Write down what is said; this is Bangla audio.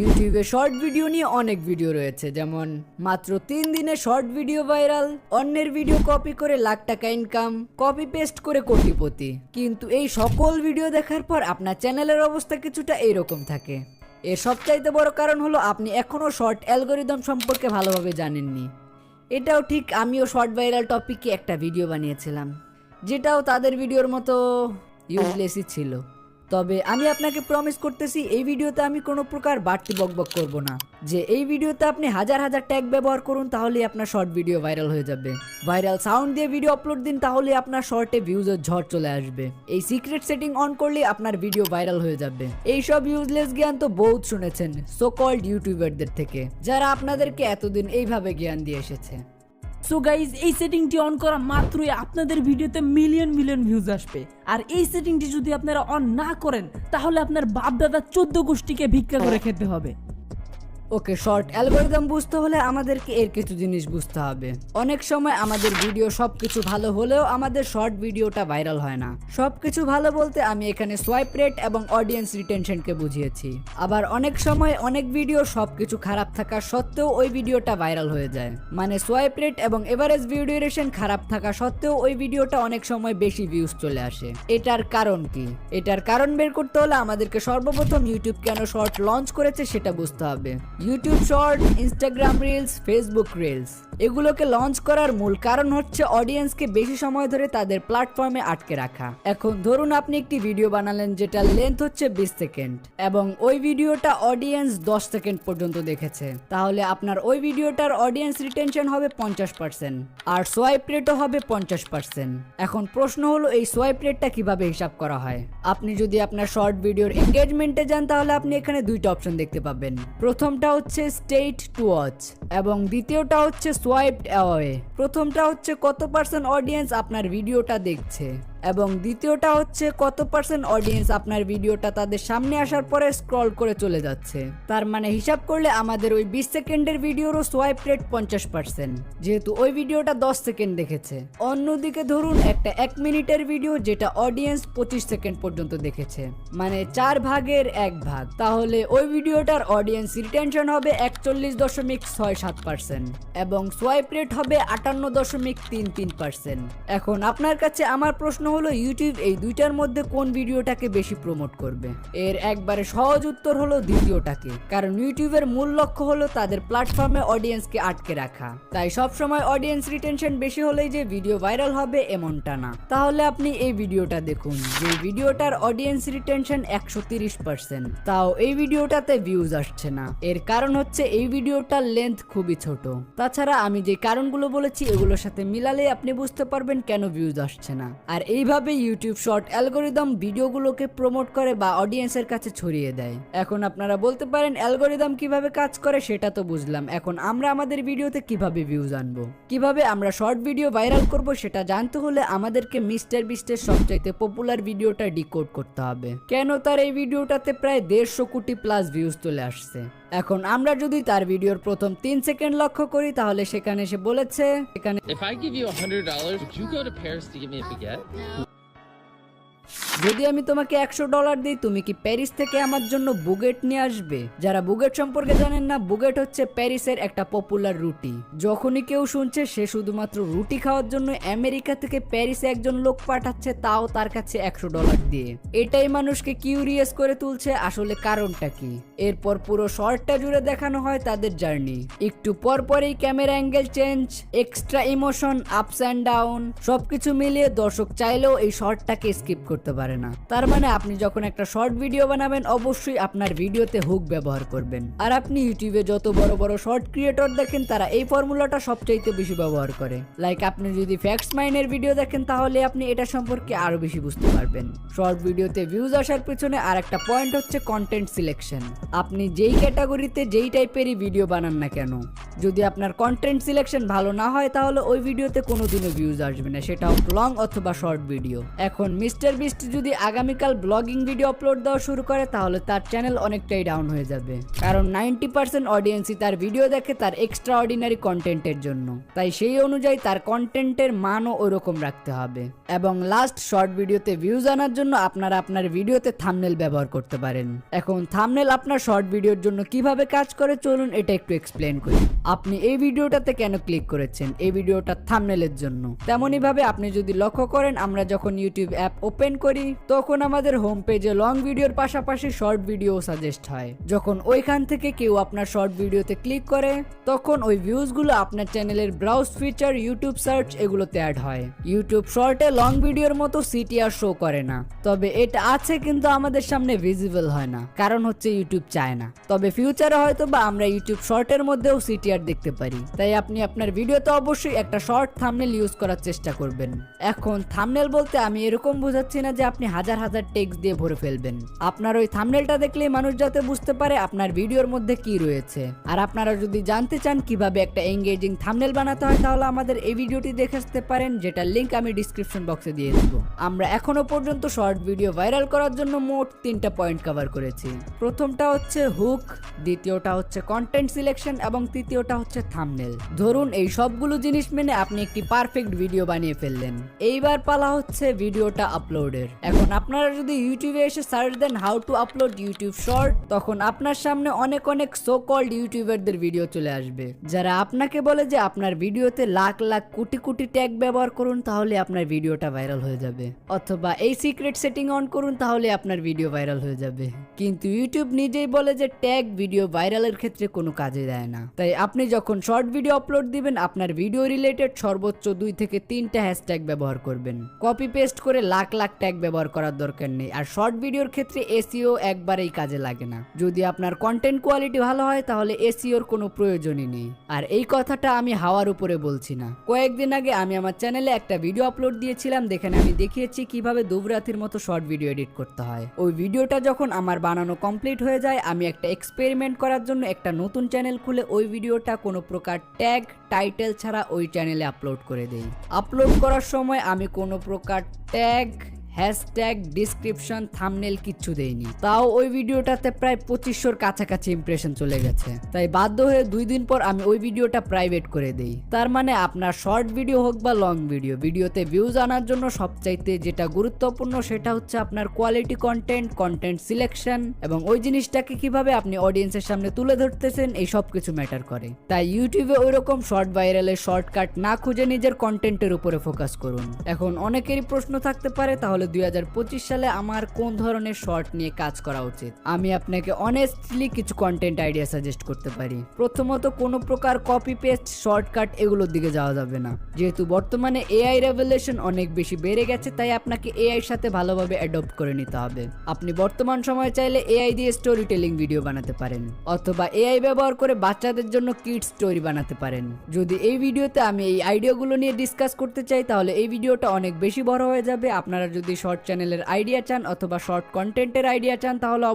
ইউটিউবে শর্ট ভিডিও নিয়ে অনেক ভিডিও রয়েছে, যেমন মাত্র 3 দিনে শর্ট ভিডিও ভাইরাল, অন্যের ভিডিও কপি করে লাখ টাকা ইনকাম, কপি পেস্ট করে কোটিপতি। কিন্তু এই সকল ভিডিও দেখার পর আপনার চ্যানেলের অবস্থা কিছুটা এইরকম থাকে। এর সবচাইতে বড় কারণ হলো আপনি এখনও শর্ট অ্যালগরিদম সম্পর্কে ভালোভাবে জানেননি। এটাও ঠিক, আমিও শর্ট ভাইরাল টপিকে একটা ভিডিও বানিয়েছিলাম, যেটাও তাদের ভিডিওর মতো ইউজলেসই ছিল। তবে আমি আপনাকে প্রমিস করতেছি এই ভিডিওতে আমি কোনো প্রকার বাড়তি বকবক করব না, যে এই ভিডিওতে আপনি হাজার হাজার ট্যাগ ব্যবহার করুন তাহলেই আপনার শর্ট ভিডিও ভাইরাল হয়ে যাবে। ভাইরাল সাউন্ড দিয়ে ভিডিও আপলোড দিন তাহলে আপনার শর্টে ভিউজের ঝড় চলে আসবে। এই সিক্রেট সেটিং অন করলে আপনার ভিডিও ভাইরাল হয়ে যাবে। এই সব ইউজলেস জ্ঞান তো বহুত শুনেছেন সো কল্ড ইউটিউবারদের থেকে, যারা আপনাদেরকে এতদিন এইভাবে জ্ঞান দিয়ে এসেছে। সো গাইজ, এই সেটিংটি অন করা মাত্রই আপনাদের ভিডিওতে মিলিয়ন ভিউজ আসবে। আর এই সেটিংটি যদি আপনারা অন না করেন তাহলে আপনার বাপ দাদা 14 গোষ্ঠীকে ভিক্ষা করে খেতে হবে। ওকে, শর্ট অ্যালগরিদম বুঝতে হলে আমাদেরকে এর কিছু জিনিস বুঝতে হবে। অনেক সময় আমাদের ভিডিও সবকিছু ভালো হলেও আমাদের শর্ট ভিডিওটা ভাইরাল হয় না। সবকিছু ভালো বলতে আমি এখানে সোয়াইপ রেট এবং অডিয়েন্স রিটেনশনকে বুঝিয়েছি। আবার অনেক সময় অনেক ভিডিও সবকিছু খারাপ থাকা সত্ত্বেও ওই ভিডিওটা ভাইরাল হয়ে যায়। মানে সোয়াইপ রেট এবং এভারেজ ভিউ ডিউরেশন খারাপ থাকা সত্ত্বেও ওই ভিডিওটা অনেক সময় বেশি ভিউজ চলে আসে। এটার কারণ কি? এটার কারণ বের করতে হলে আমাদেরকে সর্বপ্রথম ইউটিউব কেন শর্ট লঞ্চ করেছে সেটা বুঝতে হবে। YouTube short, Instagram reels, Facebook reels এগুলোকে লঞ্চ করার মূল কারণ হচ্ছে অডিয়েন্সকে বেশি সময় ধরে তাদের প্ল্যাটফর্মে আটকে রাখা। এখন ধরুন আপনি একটি ভিডিও বানালেন যেটার লেন্থ হচ্ছে 20 সেকেন্ড এবং ওই ভিডিওটা অডিয়েন্স 10 সেকেন্ড পর্যন্ত দেখেছে, তাহলে আপনার ওই ভিডিওটার অডিয়েন্স রিটেনশন হবে 50% আর সোয়াইপ রেটও হবে 50%। এখন প্রশ্ন হলো এই সোয়াইপ রেটটা কিভাবে হিসাব করা হয়? আপনি যদি আপনার শর্ট ভিডিওর এনগেজমেন্টে যান তাহলে আপনি এখানে দুইটা অপশন দেখতে পাবেন। প্রথমটা হচ্ছে স্টেট টু ওয়াচ এবং দ্বিতীয়টা হচ্ছে সোয়াইপড অ্যাওয়ে। প্রথমটা হচ্ছে কত পার্সেন্ট অডিয়েন্স আপনার ভিডিওটা দেখছে এবং দ্বিতীয়টা হচ্ছে কত পার্সেন্ট অডিয়েন্স আপনার ভিডিওটা তাদের সামনে আসার পরে স্ক্রল করে চলে যাচ্ছে। তার মানে হিসাব করলে আমাদের ওই 20 সেকেন্ডের ভিডিওরও সোয়াইপ রেট 50%, যেহেতু ওই ভিডিওটা 10 সেকেন্ড দেখেছে। অন্যদিকে ধরুন একটা 1 মিনিটের ভিডিও যেটা অডিয়েন্স 25 সেকেন্ড পর্যন্ত দেখেছে, মানে 4 ভাগের 1 ভাগ, তাহলে ওই ভিডিওটার অডিয়েন্স রিটেনশন হবে 41.67% এবং সোয়াইপ রেট হবে 58.33%। এখন আপনার কাছে আমার প্রশ্ন হলো ইউটিউব এই দুইটার মধ্যে কোন ভিডিওটাকে বেশি প্রমোট করবে? এর একবারে সহজ উত্তর হলো দ্বিতীয়টাকে, কারণ ইউটিউবের মূল লক্ষ্য হলো তাদের প্ল্যাটফর্মে অডিয়েন্সকে আটকে রাখা। তাই সব সময় অডিয়েন্স রিটেনশন বেশি হলেই যে ভিডিও ভাইরাল হবে এমনটা না। তাহলে আপনি এই ভিডিওটা দেখুন, যে ভিডিওটার অডিয়েন্স রিটেনশন 130%, তাও এই ভিডিওটাতে ভিউজ আসছে না। এর কারণ হচ্ছে এই ভিডিওটার লেন্থ খুবই ছোট। তাছাড়া আমি যে কারণগুলো বলেছি এগুলোর সাথে মিলালে আপনি বুঝতে পারবেন কেন ভিউজ আসছে না। আর এইভাবে ইউটিউব শর্ট অ্যালগরিদম ভিডিওগুলোকে প্রমোট করে বা অডিয়েন্সের কাছে ছড়িয়ে দেয়। এখন আপনারা বলতে পারেন অ্যালগরিদম কিভাবে কাজ করে সেটা তো বুঝলাম, এখন আমরা আমাদের ভিডিওতে কিভাবে ভিউজ আনবো, কিভাবে আমরা শর্ট ভিডিও ভাইরাল করব সেটা জানতে হলে আমাদেরকে মিস্টার বিস্টের সবচাইতে পপুলার ভিডিওটা ডিকোড করতে হবে। কেন তার এই ভিডিওটাতে প্রায় 150 কোটি প্লাস ভিউজ চলে আসছে। এখন আমরা যদি তার ভিডিওর প্রথম 3 সেকেন্ড লক্ষ্য করি তাহলে সেখানে সে বলেছে, এখানে If I give you $100, would you go to Paris to give me a baguette? যদি আমি তোমাকে $100 দিই তুমি কি প্যারিস থেকে আমার জন্য বুগেট নিয়ে আসবে? যারা বুগেট সম্পর্কে জানেন না, বুগেট হচ্ছে প্যারিসের একটা পপুলার রুটি। যখনই কেউ শুনছে সে শুধুমাত্র রুটি খাওয়ার জন্য আমেরিকা থেকে প্যারিসে একজন লোক পাঠাচ্ছে, তাও তার কাছে $100 দিয়ে। এটাই মানুষকে কিউরিয়াস করে তুলছে আসলে কারণটা কি। এরপর পুরো শর্টটা জুড়ে দেখানো হয় তাদের জার্নি। একটু পর পরেই camera angle change, extra emotion, ups and down, সবকিছু মিলিয়ে দর্শক চাইলেও এই শর্টটাকে স্কিপ করতে পারে না। তার মানে আপনি যখন একটা শর্ট ভিডিও বানাবেন অবশ্যই আপনার ভিডিওতে হুক ব্যবহার করবেন। আর আপনি ইউটিউবে যত বড় বড় শর্ট ক্রিয়েটর দেখেন তারা এই ফর্মুলাটা সবচাইতে বেশি ব্যবহার করে। লাইক আপনি যদি ফ্যাক্টস মাইনের ভিডিও দেখেন তাহলে আপনি এটা সম্পর্কে আরো বেশি বুঝতে পারবেন। শর্ট ভিডিওতে ভিউজ আসার পিছনে আর একটা পয়েন্ট হচ্ছে কন্টেন্ট সিলেকশন। আপনি যেই ক্যাটাগরিতে যেই টাইপেরই ভিডিও বানান না কেন, যদি আপনার কন্টেন্ট সিলেকশন ভালো না হয় তাহলে ওই ভিডিওতে কোনোদিনও ভিউজ আসবে না, সেটা হোক লং অথবা শর্ট ভিডিও। এখন মিস্টার বিস্ট আর্টিস্ট যদি আগামীকাল ব্লগিং ভিডিও আপলোড দেওয়া শুরু করে তাহলে তার চ্যানেল অনেকটাই ডাউন হয়ে যাবে, কারণ 90% অডিয়েন্সই তার ভিডিও দেখে তার এক্সট্রা অর্ডিনারি কন্টেন্টের জন্য। তাই সেই অনুযায়ী তার কন্টেন্টের মানও ওরকম রাখতে হবে। এবং লাস্ট, শর্ট ভিডিওতে ভিউজ আনার জন্য আপনারা আপনার ভিডিওতে থাম্বনেল ব্যবহার করতে পারেন। এখন থাম্বনেল আপনার শর্ট ভিডিওর জন্য কিভাবে কাজ করে চলুন এটা একটু এক্সপ্লেন করি। আপনি এই ভিডিওটাতে কেন ক্লিক করেছেন? এই ভিডিওটা থাম্বনেলের জন্য। তেমনই ভাবে আপনি যদি লক্ষ্য করেন, আমরা যখন ইউটিউব অ্যাপ ওপেন করি তখন আমাদের হোম পেজে লং ভিডিওর পাশাপাশি শর্ট ভিডিও সাজেস্ট হয়। যখন ওইখান থেকে কেউ আপনার শর্ট ভিডিওতে ক্লিক করে তখন ওই ভিউজগুলো আপনার চ্যানেলের ব্রাউজ ফিচার, ইউটিউব সার্চ এগুলোতে অ্যাড হয়। ইউটিউব শর্টে লং ভিডিওর মতো সিটিআর শো করে না, তবে এটা আছে কিন্তু আমাদের সামনে ভিজিবল হয় না, কারণ হচ্ছে ইউটিউব চায় না। তবে ফিউচারে হয়তো বা আমরা ইউটিউব শর্টের মধ্যেও সিটিআর দেখতে পারি। তাই আপনি আপনার ভিডিওতে অবশ্যই একটা শর্ট থাম্বনেল ইউজ করার চেষ্টা করবেন। এখন থাম্বনেল বলতে আমি এরকম বোঝাচ্ছি না যে আপনি হাজার হাজার টেক্সট দিয়ে ভরে ফেলবেন। আপনার ওই থাম্বনেলটা দেখলেই মানুষ যাতে বুঝতে পারে আপনার ভিডিওর মধ্যে কি রয়েছে। আর আপনারা যদি জানতে চান কিভাবে একটা এঙ্গেজিং থাম্বনেল বানাতে হয় তাহলে আমাদের এই ভিডিওটি দেখে আসতে পারেন, যেটার লিংক আমি ডিসক্রিপশন বক্সে দিয়ে দেব। আমরা এখনো পর্যন্ত শর্ট ভিডিও ভাইরাল করার জন্য মোট 3টা পয়েন্ট কভার করেছি। প্রথমটা হচ্ছে হুক, দ্বিতীয়টা হচ্ছে কন্টেন্ট সিলেকশন এবং তৃতীয়টা হচ্ছে থাম্বনেল। ধরুন এই সবগুলো জিনিস মেনে আপনি একটি পারফেক্ট ভিডিও বানিয়ে ফেললেন। এইবার পালা হচ্ছে ভিডিওটা আপলোডের। এখন আপনারা যদি ইউটিউবে এসে সার্চ দেন how to upload YouTube short, তখন আপনার সামনে অনেক অনেক সো কল্ড ইউটিউবারদের ভিডিও চলে আসবে, যারা আপনাকে বলে যে আপনার ভিডিওতে লাখ লাখ কোটি কোটি ট্যাগ ব্যবহার করুন তাহলে আপনার ভিডিওটা ভাইরাল হয়ে যাবে, অথবা এই সিক্রেট সেটিং অন করুন তাহলে আপনার ভিডিও ভাইরাল হয়ে যাবে। কিন্তু ইউটিউব নিজেই বলে যে ট্যাগ ভিডিও ভাইরালের ক্ষেত্রে কোনো কাজে দেয় না। তাই আপনি যখন শর্ট ভিডিও আপলোড দিবেন আপনার ভিডিও রিলেটেড সর্বোচ্চ 2 থেকে 3টা হ্যাশট্যাগ ব্যবহার করবেন। কপি পেস্ট করে লাখ লাখ ট্যাগ ব্যবহার করার দরকার নেই। আর শর্ট ভিডিওর ক্ষেত্রে এসইও একবারেই কাজে লাগে না। যদি আপনার কন্টেন্ট কোয়ালিটি ভালো হয় তাহলে এসইওর কোনো প্রয়োজনই নেই। আর এই কথাটা আমি হাওয়ার উপরে বলছি না। কয়েকদিন আগে আমি আমার চ্যানেলে একটা ভিডিও আপলোড দিয়েছিলাম, যেখানে আমি দেখিয়েছি কিভাবে দুবরাতির মতো শর্ট ভিডিও এডিট করতে হয়। ওই ভিডিওটা যখন আমার বানানো কমপ্লিট হয়ে যায় আমি একটা এক্সপেরিমেন্ট করার জন্য একটা নতুন চ্যানেল খুলে ওই ভিডিওটা কোনো প্রকার ট্যাগ টাইটেল ছাড়া ওই চ্যানেলে আপলোড করে দেই। আপলোড করার সময় আমি কোনো প্রকার ট্যাগ, হ্যাশট্যাগ, ডিসক্রিপশন, থাম্বনেল কিচ্ছু দেইনি। তাও ওই ভিডিওটাতে প্রায় 2500-র কাছাকাছি ইমপ্রেশন চলে গেছে। তাই বাধ্য হয়ে 2 দিন পর আমি ওই ভিডিওটা প্রাইভেট করে দেই। তার মানে আপনার শর্ট ভিডিও হোক বা লং ভিডিও, ভিডিওতে ভিউজ আনার জন্য সবচাইতে যেটা গুরুত্বপূর্ণ সেটা হচ্ছে আপনার কোয়ালিটি কন্টেন্ট, কন্টেন্ট সিলেকশন এবং ওই জিনিসটাকে কিভাবে আপনি অডিয়েন্সের সামনে তুলে ধরতেছেন, এই সব কিছু ম্যাটার করে। তাই ইউটিউবে ওইরকম শর্ট ভাইরালের শর্টকাট না খুঁজে নিজের কন্টেন্টের উপরে ফোকাস করুন। এখন অনেকেরই প্রশ্ন থাকতে পারে তাহলে 2025 সালে আমার কোন ধরনের শর্ট নিয়ে কাজ করা উচিত? আমি আপনাকে অনেস্টলি কিছু কন্টেন্ট আইডিয়া সাজেস্ট করতে পারি। প্রথমত, কোনো প্রকার কপি পেস্ট, শর্টকাট এগুলোর দিকে যাওয়া যাবে না। যেহেতু বর্তমানে এআই রেভলিউশন অনেক বেশি বেড়ে গেছে, তাই আপনাকে এআই এর সাথে ভালোভাবে অ্যাডপ্ট করে নিতে হবে। আপনি বর্তমান সময়ে চাইলে এআই দিয়ে স্টোরি টেলিং ভিডিও বানাতে পারেন, অথবা এআই ব্যবহার করে বাচ্চাদের জন্য কিড স্টোরি বানাতে পারেন। যদি এই ভিডিওতে আমি এই আইডিয়াগুলো নিয়ে ডিসকাস করতে চাই তাহলে এই ভিডিওটা অনেক বেশি বড় হয়ে যাবে। আপনারা যদি শর্ট চ্যানেলের আইডিয়া চান অথবা শর্ট কন্টেন্টের আইডিয়া চান তাহলে